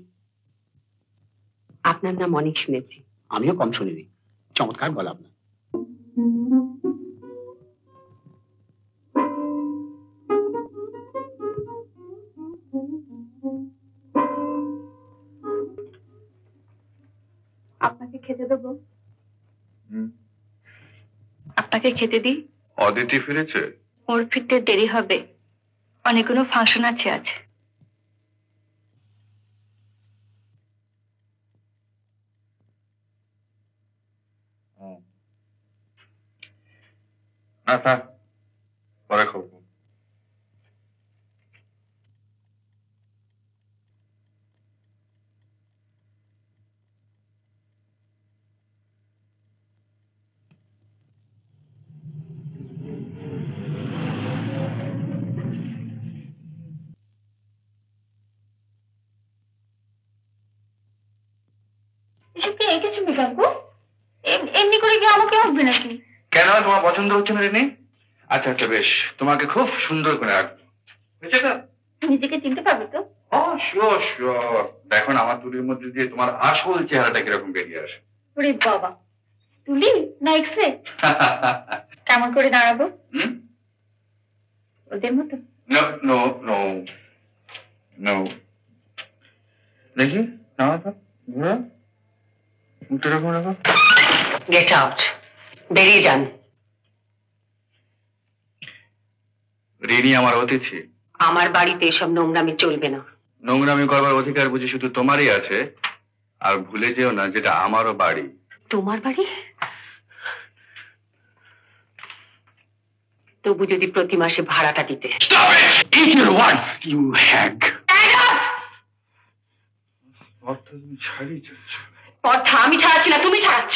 আপনার নাম অনেক শুনেছি। আমিও কম শুনিনি। চমৎকার গলা আপনার। আপনাকে খেতে দেবো? আপনাকে খেতে দিই? অদিতি ফিরেছে? ওর ফিরতে দেরি হবে, অনেকগুলো ফাংশন আছে আজ। আচ্ছা, পরে খাবো। এসব কি এঁকেছো মৃগাঙ্ক? এমনি করে কি আমাকে আঁকবে নাকি? কেন, তোমার পছন্দ হচ্ছে না রিনি? আচ্ছা আচ্ছা, বেশ, তোমাকে খুব সুন্দর করে আঁকবো, বুঝছো তো? নিজেকে চিনতে পারবে তো? ও শিওর শিওর। দেখো না আমার তুলির মধ্যে দিয়ে তোমার আসল চেহারাটা কিরকম বেরিয়ে আসে। ওরে বাবা, তুলি না এক্সরে? কেমন করে দাঁড়াবো? ওদের মতো? No no no no. দেখি নাও তো, ঘুরো, মুখটা রাখো রাখো। গেট আউট, বেরিয়ে যান। রিনি আমার অতিথি। আমার বাড়িতে এসব নোংরামি চলবে না। নোংরামি করবার অধিকার বুঝি শুধু তোমারই আছে। আর ভুলে যেও না, যেটা আমারও বাড়ি। তোমার বাড়ি? তবু যদি প্রতি মাসে ভাড়াটা দিতে। Stop it! Eat your wife, you hag! তুমি ছাড়িয়ে যাচ্ছ। কথা আমি ছাড়াচ্ছি না, তুমি ছাড়াচ্ছ।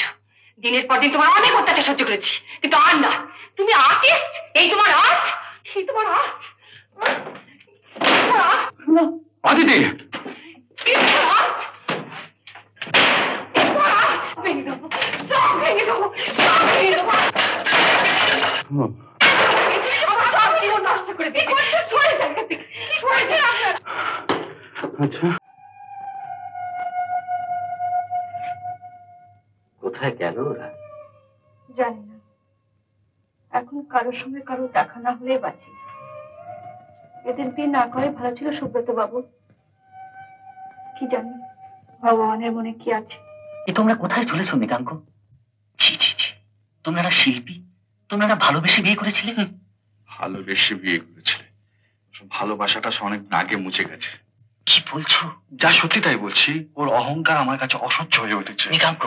দিনের পর দিন তোমার অনেক অত্যাচার সহ্য করেছি, কিন্তু আর না। তুমি আর্টিস্ট, এই তোমার আর্ট, এই তোমার আর্ট। অদিতি! ভেঙে দেবো, সব ভেঙে দেবো, সব ভেঙে দেবো। আমার সব জীবন নষ্ট করে দিই। সরে যান এখান থেকে, সরে যান। আচ্ছা, কোথায় গেল ওরা? জানি না, এখন কারোর সঙ্গে কারো দেখা না হলে বাঁচি। এদের বিয়ে না করে ভালো ছিল সুব্রত বাবু। কি জানি ভগবানের মনে কি আছে। তোমরা কোথায় চলেছো মৃগাঙ্ক? ছি ছি ছি, তোমরা একটা শিল্পী, তোমরা একটা ভালোবেসে বিয়ে করেছিলে। ভালোবেসে বিয়ে করেছিলে? ভালোবাসাটা অনেক আগে মুছে গেছে। কি বলছো? যা সত্যি তাই বলছি। ওর অহংকার আমার কাছে অসহ্য হয়ে উঠেছে। মৃগাঙ্ক,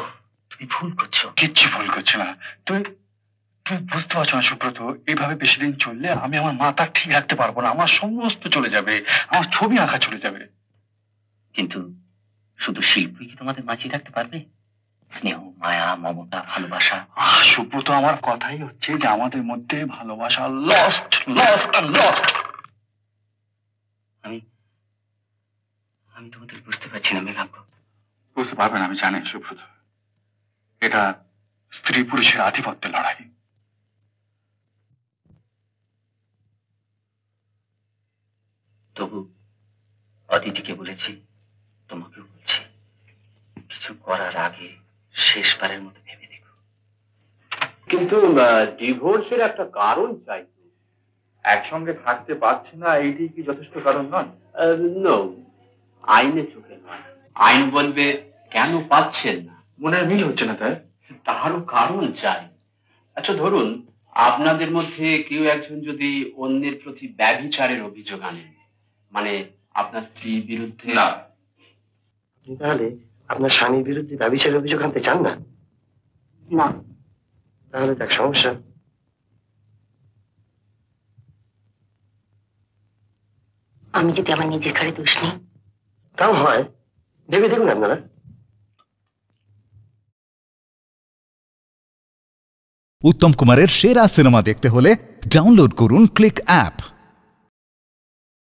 তুমি ভুল করছো। কিচ্ছু ভুল করছে না। তুমি তুমি বুঝতে পারছো না সুব্রত, এইভাবে বেশি দিন চললে আমি আমার মাথা ঠিক রাখতে পারবো না। আমার সমস্ত চলে যাবে, আমার ছবি আঁকা চলে যাবে। কিন্তু শুধু শিল্পী কি তোমাদের বাঁচিয়ে রাখতে পারবে? স্নেহ, মায়া, মমতা, ভালোবাসা। সুব্রত, আমার কথাই হচ্ছে যে আমাদের মধ্যে ভালোবাসা লস্ট লস্ট লস্ট। আমি আমি তোমাদের বুঝতে পারছি না মৃগাঙ্ক। বুঝতে পারবেন আমি জানি সুব্রত, এটা স্ত্রী পুরুষের আধিপত্যের লড়াই। তবু অদিতিকে বলেছি, তোমাকেও বলছি, কিছু করার আগে শেষবারের মতো ভেবে দেখো। কিন্তু ডিভোর্সের একটা কারণ চাই। একসঙ্গে থাকতে পারছি না, এইটাই কি যথেষ্ট কারণ নয়? নো, আইনে চোখে নয়। আইন বলবে কেন পাচ্ছেন না। মনের মিল হচ্ছে না, তাই তারও কারণ চাই। আচ্ছা ধরুন, আপনাদের মধ্যে কেউ একজন যদি অন্যের প্রতি ব্যভিচারের অভিযোগ আনেন, মানে আপনার স্ত্রীর বিরুদ্ধে। না, তাহলে আপনার স্বামীর বিরুদ্ধে ব্যভিচারের অভিযোগ আনতে চান না? না, তাহলে তার সমস্যা। আমি যদি আমার নিজের ঘাড়ে দোষ নিই। তাও হয়, ভেবে দেখুন আপনারা। উত্তম কুমারের সেরা সিনেমা দেখতে হলে ডাউনলোড করুন ক্লিক অ্যাপ।